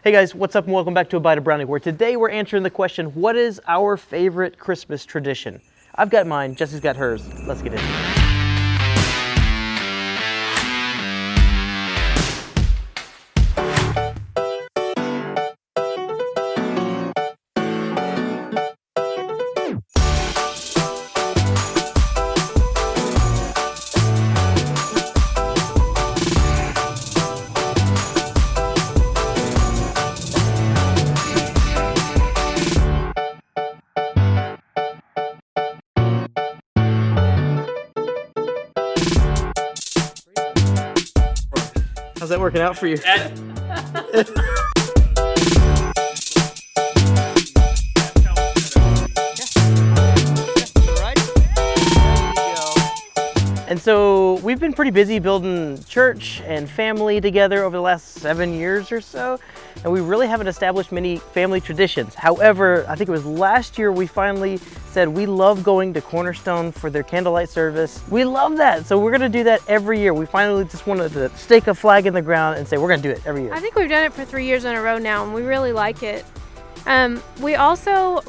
Hey guys, what's up and welcome back to A Bite of Brownie, where today we're answering the question, what is our favorite Christmas tradition? I've got mine, Jesse's got hers. Let's get into it. How's that working out for you? And so we've been pretty busy building church and family together over the last 7 years or so, and we really haven't established many family traditions. However, I think it was last year we finally said we love going to Cornerstone for their candlelight service. We love that, so we're gonna do that every year. We finally just wanted to stake a flag in the ground and say we're gonna do it every year. I think we've done it for 3 years in a row now, and we really like it. We also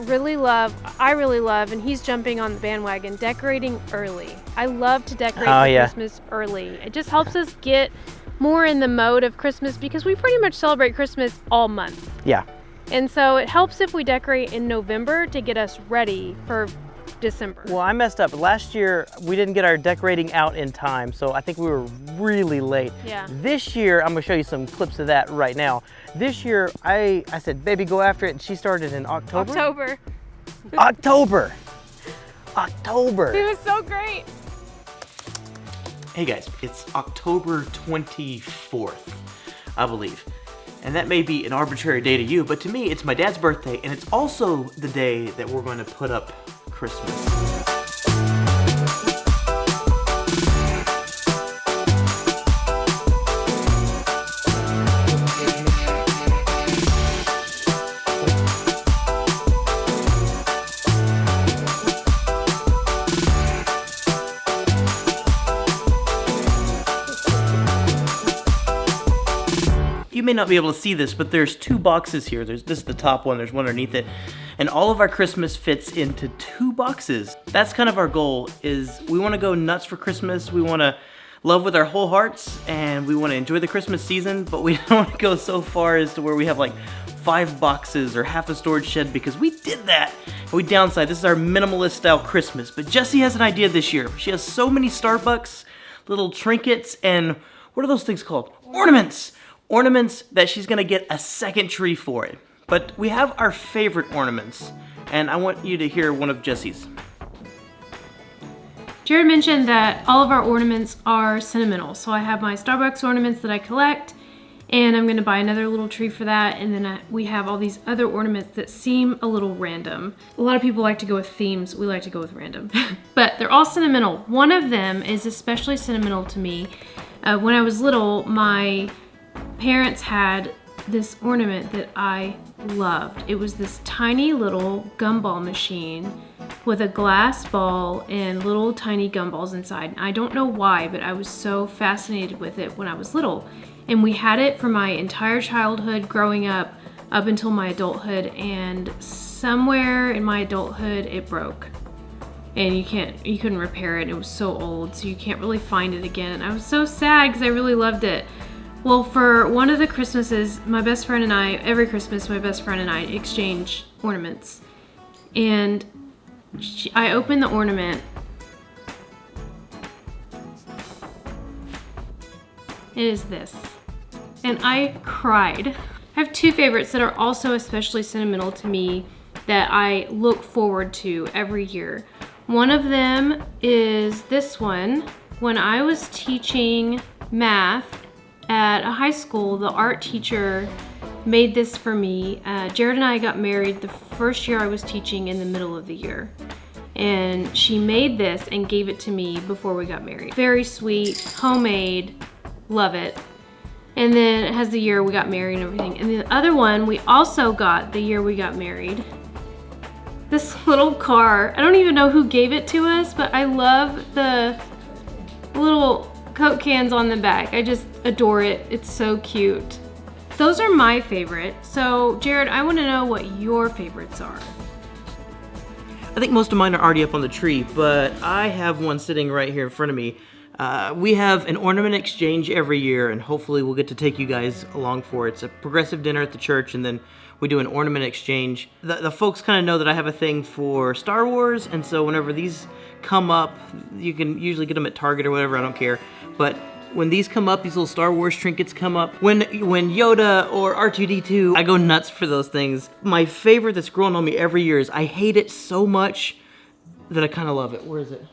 I really love, and he's jumping on the bandwagon, decorating early. I love to decorate for Christmas early. It just helps us get more in the mode of Christmas because we pretty much celebrate Christmas all month. Yeah. And so it helps if we decorate in November to get us ready for December. Well, I messed up. Last year, we didn't get our decorating out in time, so I think we were really late. Yeah. This year, I'm gonna show you some clips of that right now. This year, I said, baby, go after it, and she started in October. October! It was so great. Hey guys, it's October 24th, I believe. And that may be an arbitrary day to you, but to me, it's my dad's birthday, and it's also the day that we're going to put up Christmas. You may not be able to see this, but there's two boxes here. This is the top one, there's one underneath it. And all of our Christmas fits into 2 boxes. That's kind of our goal, is we wanna go nuts for Christmas. We wanna love with our whole hearts, and we wanna enjoy the Christmas season, but we don't wanna go so far as to where we have like 5 boxes or half a storage shed, because we did that. And we downside. This is our minimalist style Christmas. But Jessie has an idea this year. She has so many Starbucks little trinkets and, what are those things called? Ornaments! Ornaments that she's gonna get a second tree for it. But we have our favorite ornaments, and I want you to hear one of Jessie's. Jared mentioned that all of our ornaments are sentimental. So I have my Starbucks ornaments that I collect, and I'm gonna buy another little tree for that, and then we have all these other ornaments that seem a little random. A lot of people like to go with themes, we like to go with random. But they're all sentimental. One of them is especially sentimental to me. When I was little, my parents had this ornament that I loved. It was this tiny little gumball machine with a glass ball and little tiny gumballs inside. I don't know why, but I was so fascinated with it when I was little. And we had it for my entire childhood growing up until my adulthood, and somewhere in my adulthood it broke. And you couldn't repair it. It was so old, so you can't really find it again. And I was so sad because I really loved it. Well, for one of the Christmases, my best friend and I, every Christmas, my best friend and I exchange ornaments. And I opened the ornament. It is this. And I cried. I have 2 favorites that are also especially sentimental to me that I look forward to every year. One of them is this one. When I was teaching math at a high school, the art teacher made this for me. Jared and I got married the first year I was teaching in the middle of the year. And she made this and gave it to me before we got married. Very sweet, homemade, love it. And then it has the year we got married and everything. And the other one we also got the year we got married. This little car, I don't even know who gave it to us, but I love the little Coke cans on the back. I just adore it. It's so cute. Those are my favorite. So, Jared, I want to know what your favorites are. I think most of mine are already up on the tree, but I have one sitting right here in front of me. We have an ornament exchange every year, and hopefully we'll get to take you guys along for it. It's a progressive dinner at the church, and then we do an ornament exchange. The folks kind of know that I have a thing for Star Wars, and so whenever these come up, you can usually get them at Target or whatever, I don't care. But when these come up, these little Star Wars trinkets come up, when Yoda or R2-D2, I go nuts for those things. My favorite that's grown on me every year is I hate it so much that I kind of love it. Where is it?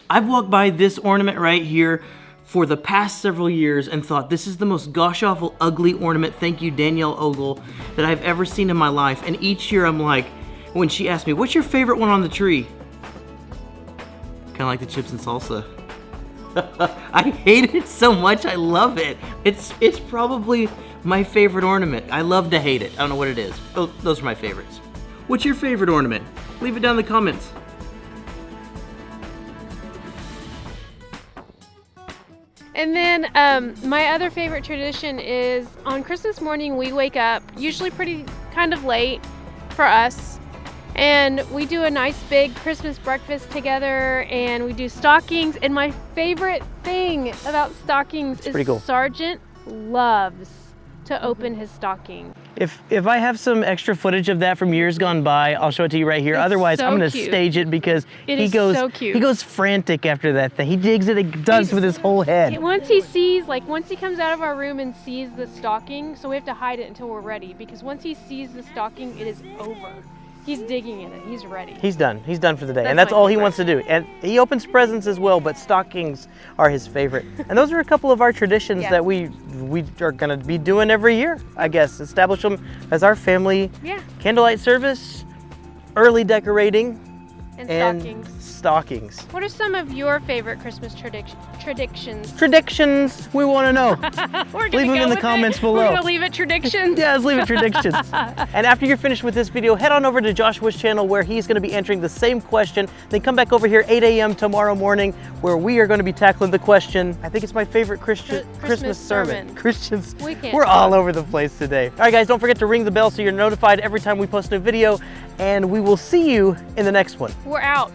I've walked by this ornament right here for the past several years and thought this is the most gosh-awful, ugly ornament, thank you Danielle Ogle, that I've ever seen in my life. And each year I'm like, when she asks me, what's your favorite one on the tree? Kind of like the chips and salsa. I hate it so much, I love it. It's probably my favorite ornament. I love to hate it. I don't know what it is. Oh, those are my favorites. What's your favorite ornament? Leave it down in the comments. And then my other favorite tradition is on Christmas morning we wake up, usually pretty kind of late for us, and we do a nice big Christmas breakfast together, and we do stockings. And my favorite thing about stockings is cool. Sergeant loves to open his stocking. If I have some extra footage of that from years gone by, I'll show it to you right here. It's Otherwise, so I'm gonna cute. stage it because he goes so cute. he goes frantic after that thing. He digs it, he does with his whole head. Once he comes out of our room and sees the stocking, so we have to hide it until we're ready, because once he sees the stocking, it is over. He's digging in it. He's ready. He's done. He's done for the day. That's And that's my all he favorite. wants to do. And he opens presents as well, but stockings are his favorite. And those are a couple of our traditions Yeah. that we are going to be doing every year, I guess. Establish them as our family candlelight service, early decorating, And stockings. stockings. What are some of your favorite Christmas traditions? Traditions, we want to know. We're gonna Leave them go in the with comments it. below. We're gonna leave it traditions. Yeah, let's leave it traditions. And after you're finished with this video, head on over to Joshua's channel where he's going to be answering the same question. Then come back over here 8 a.m. tomorrow morning where we are going to be tackling the question. I think it's my favorite Christmas sermon. Christians, we're all over the place today. All right, guys, don't forget to ring the bell so you're notified every time we post a video. And we will see you in the next one. We're out.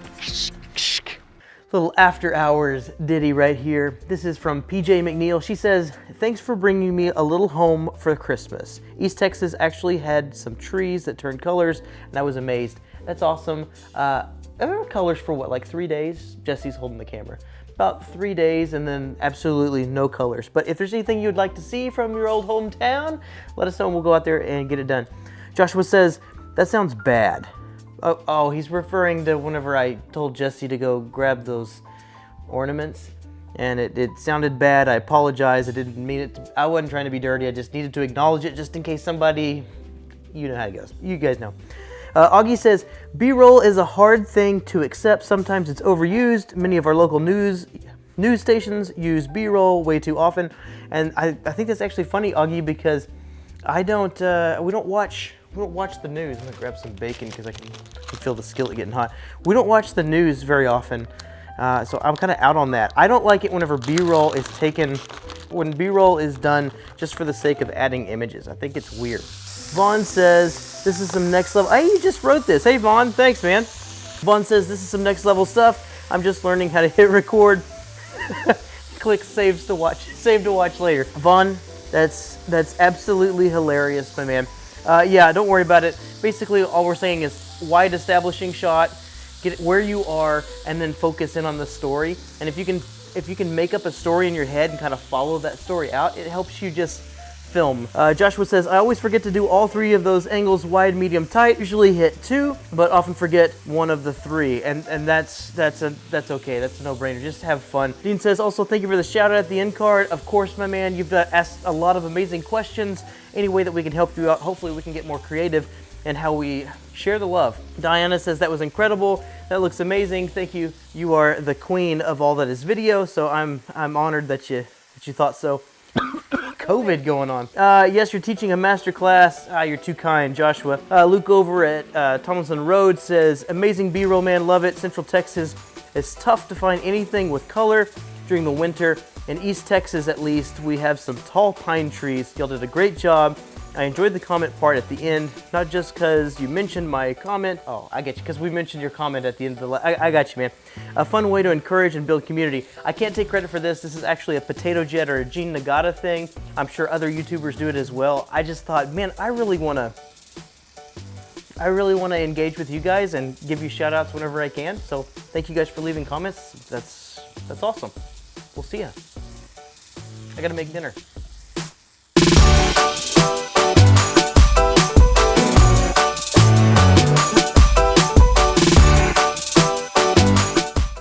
Little after hours ditty right here. This is from PJ McNeil. She says, thanks for bringing me a little home for Christmas. East Texas actually had some trees that turned colors and I was amazed. That's awesome. I remember colors for what, like 3 days? Jesse's holding the camera. About 3 days and then absolutely no colors. But if there's anything you'd like to see from your old hometown, let us know and we'll go out there and get it done. Joshua says, that sounds bad. Oh, he's referring to whenever I told Jesse to go grab those ornaments, and it sounded bad. I apologize. I didn't mean it. I wasn't trying to be dirty. I just needed to acknowledge it just in case somebody, you know how it goes. You guys know. Augie says, B-roll is a hard thing to accept. Sometimes it's overused. Many of our local news stations use B-roll way too often, and I think that's actually funny, Augie, because we don't watch the news. I'm gonna grab some bacon because I can feel the skillet getting hot. We don't watch the news very often, so I'm kind of out on that. I don't like it whenever B-roll is taken, when B-roll is done just for the sake of adding images. I think it's weird. Vaughn says, this is some next level. Hey, you just wrote this. Hey, Vaughn, thanks, man. Vaughn says, this is some next level stuff. I'm just learning how to hit record. Click save to watch later. Vaughn, that's absolutely hilarious, my man. Yeah, don't worry about it. Basically, all we're saying is wide establishing shot, get it where you are, and then focus in on the story. And if you can make up a story in your head and kind of follow that story out, it helps you just film. Joshua says, I always forget to do all three of those angles, wide, medium, tight. Usually hit 2, but often forget one of the 3. And that's okay. That's a no-brainer. Just have fun. Dean says, also thank you for the shout out at the end card. Of course, my man, you've asked a lot of amazing questions. Any way that we can help you out, hopefully we can get more creative in how we share the love. Diana says, that was incredible. That looks amazing. Thank you. You are the queen of all that is video, so I'm honored that you thought so. COVID going on. Yes, you're teaching a master class. You're too kind, Joshua. Luke over at Tomlinson Road says, amazing B-roll, man, love it. Central Texas, it's tough to find anything with color during the winter. In East Texas, at least, we have some tall pine trees. Y'all did a great job. I enjoyed the comment part at the end, not just because you mentioned my comment. Oh, I get you, because we mentioned your comment at the end of the, I got you, man. A fun way to encourage and build community. I can't take credit for this. This is actually a Potato Jet or a Gene Nagata thing. I'm sure other YouTubers do it as well. I just thought, man, I really want to engage with you guys and give you shout outs whenever I can. So thank you guys for leaving comments. That's awesome. We'll see ya. I gotta make dinner.